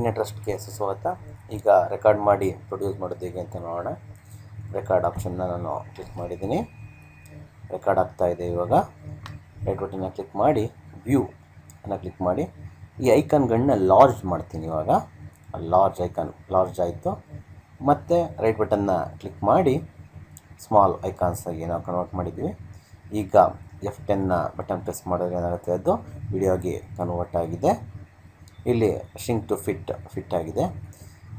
Technical ಟ್ರಸ್ಟ್ಗೆ ಸುಸ್ವಾಗತ. ಈಗ record ಮಾಡಿ ಪ್ರೊಡ್ಯೂಸ್ ಮಾಡೋದು ಹೇಗೆ ಅಂತ ನೋಡೋಣ. ರೆಕಾರ್ಡ್ ಆಪ್ಷನ್ನ ನಾನು ಕ್ಲಿಕ್ ಮಾಡಿದ್ದೀನಿ. ರೆಕಾರ್ಡ್ ಆಗ್ತಾ ಇದೆ. ಇವಾಗ ರೈಟ್ ಬಟನ್ನ ಕ್ಲಿಕ್ ಮಾಡಿ ವ್ಯೂ ಅನ್ನು ಕ್ಲಿಕ್ ಮಾಡಿ ಈ ಐಕಾನ್ಗಳನ್ನ ಲಾರ್ಜ್ ಮಾಡ್ತೀನಿ. ಇವಾಗ ಲಾರ್ಜ್ ಐಕಾನ್ ಲಾರ್ಜ್ ಆಯಿತು. ಮತ್ತು ರೈಟ್ ಬಟನ್ನ ಕ್ಲಿಕ್ ಮಾಡಿ ಸ್ಮಾಲ್ ಐಕಾನ್ಸಾಗಿ ನಾವು ಕನ್ವರ್ಟ್ ಮಾಡಿದ್ವಿ. ಈಗ F10 ಬಟನ್ ಪ್ರೆಸ್ ಮಾಡಿದ್ರೆ ಏನಾಗುತ್ತೆ, ಅದು ವಿಡಿಯೋಗೆ ಕನ್ವರ್ಟ್ ಆಗಿದೆ. ಇಲ್ಲಿ ಶಿಂಕ್ ಟು ಫಿಟ್ ಆಗಿದೆ.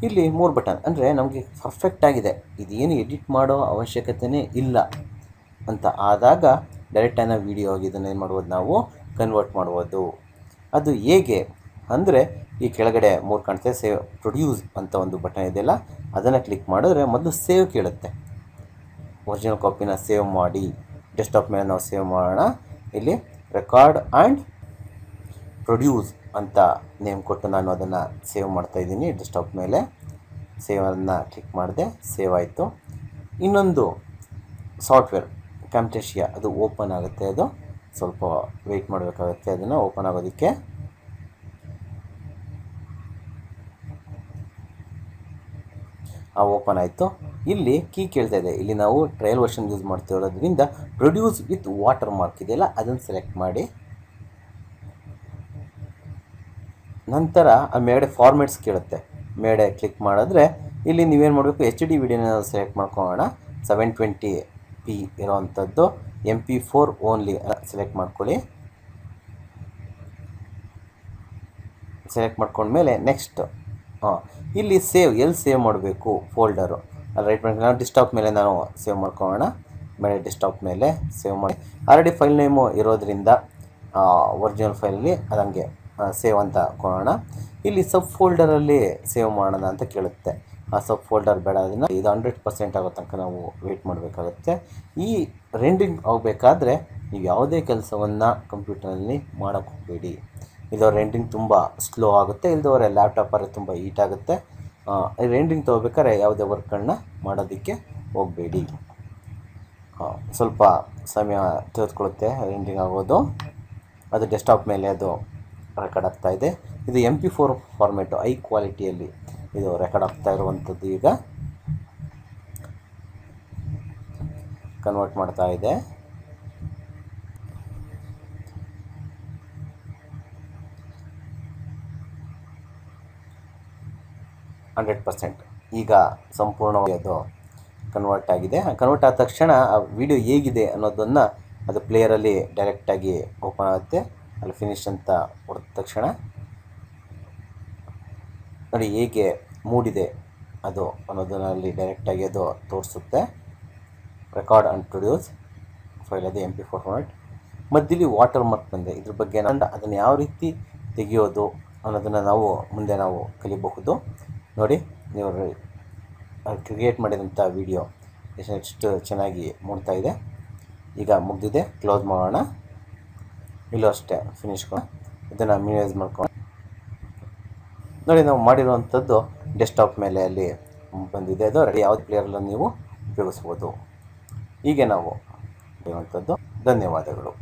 ಇಲ್ಲಿ 3 ಬಟನ್ ಅಂದರೆ ನಮಗೆ ಪರ್ಫೆಕ್ಟ್ ಆಗಿದೆ, ಇದೇನು ಎಡಿಟ್ ಮಾಡೋ ಅವಶ್ಯಕತೆಯೇ ಇಲ್ಲ ಅಂತ ಆದಾಗ ಡೈರೆಕ್ಟಾಗಿ ವಿಡಿಯೋಗೆ ಇದನ್ನೇನು ಮಾಡ್ಬೋದು, ನಾವು ಕನ್ವರ್ಟ್ ಮಾಡ್ಬೋದು. ಅದು ಹೇಗೆ ಅಂದರೆ ಈ ಕೆಳಗಡೆ 3 ಕಾಣ್ತದೆ, ಸೇವ್ ಪ್ರೊಡ್ಯೂಸ್ ಅಂತ ಒಂದು ಬಟನ್ ಇದೆಯಲ್ಲ, ಅದನ್ನು ಕ್ಲಿಕ್ ಮಾಡಿದ್ರೆ ಮೊದಲು ಸೇವ್ ಕೇಳುತ್ತೆ. ಒರಿಜಿನಲ್ ಕಾಪಿನ ಸೇವ್ ಮಾಡಿ ಡೆಸ್ಕ್ಟಾಪ್ ಮೇಲೆ ನಾವು ಸೇವ್ ಮಾಡೋಣ. ಇಲ್ಲಿ ರೆಕಾರ್ಡ್ ಆ್ಯಂಡ್ ಪ್ರೊಡ್ಯೂಸ್ ಅಂತ ನೇಮ್ ಕೊಟ್ಟು ನಾನು ಅದನ್ನು ಸೇವ್ ಮಾಡ್ತಾಯಿದ್ದೀನಿ ಡೆಸ್ಕ್ಟಾಪ್ ಮೇಲೆ. ಸೇವನ್ನು ಕ್ಲಿಕ್ ಮಾಡಿದೆ, ಸೇವ್ ಆಯಿತು. ಇನ್ನೊಂದು ಸಾಫ್ಟ್ವೇರ್ ಕ್ಯಾಮ್ಟೇಶಿಯಾ ಅದು ಓಪನ್ ಆಗುತ್ತೆ. ಅದು ಸ್ವಲ್ಪ ವೆಯ್ಟ್ ಮಾಡಬೇಕಾಗುತ್ತೆ ಅದನ್ನು ಓಪನ್ ಆಗೋದಕ್ಕೆ. ಓಪನ್ ಆಯಿತು. ಇಲ್ಲಿ ಕೀ ಕೇಳ್ತಾ ಇದೆ. ಇಲ್ಲಿ ನಾವು ಟ್ರಯಲ್ ವರ್ಷನ್ ಯೂಸ್ ಮಾಡ್ತಿರೋದ್ರಿಂದ ಪ್ರೊಡ್ಯೂಸ್ ವಿತ್ ವಾಟರ್ ಮಾರ್ಕ್ ಇದೆಯಲ್ಲ, ಅದನ್ನು ಸೆಲೆಕ್ಟ್ ಮಾಡಿ ನಂತರ ಆ ಮೇಡೆ ಫಾರ್ಮೆಟ್ಸ್ ಕೇಳುತ್ತೆ. ಮೇಡೆ ಕ್ಲಿಕ್ ಮಾಡಿದ್ರೆ ಇಲ್ಲಿ ನೀವೇನು ಮಾಡಬೇಕು, HD ವಿಡಿಯೋನ ಸೆಲೆಕ್ಟ್ ಮಾಡ್ಕೊಳ್ಳೋಣ. 720p ಇರೋವಂಥದ್ದು MP4 ಓನ್ಲಿ ಸೆಲೆಕ್ಟ್ ಮಾಡ್ಕೊಳ್ಳಿ. ಸೆಲೆಕ್ಟ್ ಮಾಡ್ಕೊಂಡ್ಮೇಲೆ ನೆಕ್ಸ್ಟ್ ಇಲ್ಲಿ ಎಲ್ಲಿ ಸೇವ್ ಮಾಡಬೇಕು ಫೋಲ್ಡರು ಅಲ್ಲಿ ರೈಟ್ ಮಾಡಿ ನಾನು ಡೆಸ್ಕ್ಟಾಪ್ ಮೇಲೆ ನಾನು ಸೇವ್ ಮಾಡ್ಕೊಳ್ಳೋಣ. ಮೇಲೆ ಡೆಸ್ಕ್ಟಾಪ್ ಮೇಲೆ ಸೇವ್ ಮಾಡಿ ಆಲ್ರೆಡಿ ಫೈಲ್ ನೇಮು ಇರೋದ್ರಿಂದ ಒರಿಜಿನಲ್ ಫೈಲಲ್ಲಿ ಅದಂಗೆ ಸೇವ್ ಅಂತ ಕೊಡೋಣ. ಇಲ್ಲಿ ಸಬ್ ಫೋಲ್ಡರಲ್ಲಿ ಸೇವ್ ಮಾಡೋಣ ಅಂತ ಕೇಳುತ್ತೆ. ಆ ಸಬ್ ಫೋಲ್ಡರ್ ಬೇಡ, ಅದನ್ನು ಇದು 100% ಆಗೋ ತನಕ ನಾವು ವೆಯ್ಟ್ ಮಾಡಬೇಕಾಗುತ್ತೆ. ಈ ರೆಂಡರಿಂಗ್ ಆಗಬೇಕಾದ್ರೆ ನೀವು ಯಾವುದೇ ಕೆಲಸವನ್ನು ಕಂಪ್ಯೂಟರಲ್ಲಿ ಮಾಡೋಕ್ಕೆ ಹೋಗಬೇಡಿ. ಇದು ರೆಂಡರಿಂಗ್ ತುಂಬ ಸ್ಲೋ ಆಗುತ್ತೆ, ಇಲ್ದವರೆ ಲ್ಯಾಪ್ಟಾಪಲ್ಲಿ ತುಂಬ ಹೀಟ್ ಆಗುತ್ತೆ. ರೆಂಡರಿಂಗ್ ತೊಗೋಬೇಕಾದ್ರೆ ಯಾವುದೇ ವರ್ಕ್ಗಳನ್ನ ಮಾಡೋದಕ್ಕೆ ಹೋಗಬೇಡಿ. ಸ್ವಲ್ಪ ಸಮಯ ತೆಗೆದುಕೊಳ್ಳುತ್ತೆ ರೆಂಡರಿಂಗ್ ಆಗೋದು. ಅದು ಡೆಸ್ಕ್ಟಾಪ್ ಮೇಲೆ ಅದು ರೆಕಾರ್ಡ್ ಆಗ್ತಾ ಇದೆ. ಇದು MP4 ಫಾರ್ಮೇಟು ಹೈ ಕ್ವಾಲಿಟಿಯಲ್ಲಿ ಇದು ರೆಕಾರ್ಡ್ ಆಗ್ತಾ ಇರುವಂಥದ್ದು. ಈಗ ಕನ್ವರ್ಟ್ ಮಾಡ್ತಾ ಇದೆ. ಈಗ ಸಂಪೂರ್ಣವಾಗಿ ಅದು ಕನ್ವರ್ಟ್ ಆಗಿದೆ. ಕನ್ವರ್ಟ್ ಆದ ತಕ್ಷಣ ಆ ವಿಡಿಯೋ ಹೇಗಿದೆ ಅನ್ನೋದನ್ನು ಅದು ಪ್ಲೇಯರಲ್ಲಿ ಡೈರೆಕ್ಟಾಗಿ ಓಪನ್ ಆಗುತ್ತೆ. ಅಲ್ಲಿ ಫಿನಿಶ್ ಅಂತ ಹೊಡೆದ ತಕ್ಷಣ ನೋಡಿ ಹೇಗೆ ಮೂಡಿದೆ ಅದು ಅನ್ನೋದನ್ನು ಅಲ್ಲಿ ಡೈರೆಕ್ಟಾಗಿ ಅದು ತೋರಿಸುತ್ತೆ. ರೆಕಾರ್ಡ್ ಆ್ಯಂಡ್ ಪ್ರೊಡ್ಯೂಸ್ ಫೈಲ್ ಅದು MP4 ಫಾರ್ಮೆಟ್. ಮಧ್ಯದಲ್ಲಿ ವಾಟರ್ ಮಾರ್ಕ್ ಬಂದೆ. ಇದ್ರ ಬಗ್ಗೆ ಅದನ್ನು ಯಾವ ರೀತಿ ತೆಗೆಯೋದು ಅನ್ನೋದನ್ನು ನಾವು ಮುಂದೆ ನಾವು ಕಲಿಬಹುದು. ನೋಡಿ, ನೀವು ಕ್ರಿಯೇಟ್ ಮಾಡಿದಂಥ ವಿಡಿಯೋ ಎಷ್ಟು ಚೆನ್ನಾಗಿ ಮೂಡ್ತಾ ಇದೆ. ಈಗ ಮುಗಿದಿದೆ, ಕ್ಲೋಸ್ ಮಾಡೋಣ. ಇಲ್ಲೂ ಅಷ್ಟೇ ಫಿನಿಶ್ ಇದನ್ನು ಮಿನಿಮೈಸ್ ಮಾಡ್ಕೊಂಡು ನೋಡಿ, ನಾವು ಮಾಡಿರುವಂಥದ್ದು ಡೆಸ್ಕ್ಟಾಪ್ ಮೇಲೆ ಅಲ್ಲಿ ಬಂದಿದೆ. ಅದು ಯಾವ್ದು ಪ್ಲೇಯರಲ್ಲೂ ನೀವು ಉಪಯೋಗಿಸ್ಬೋದು. ಹೀಗೆ ನಾವು ಇರುವಂಥದ್ದು. ಧನ್ಯವಾದಗಳು.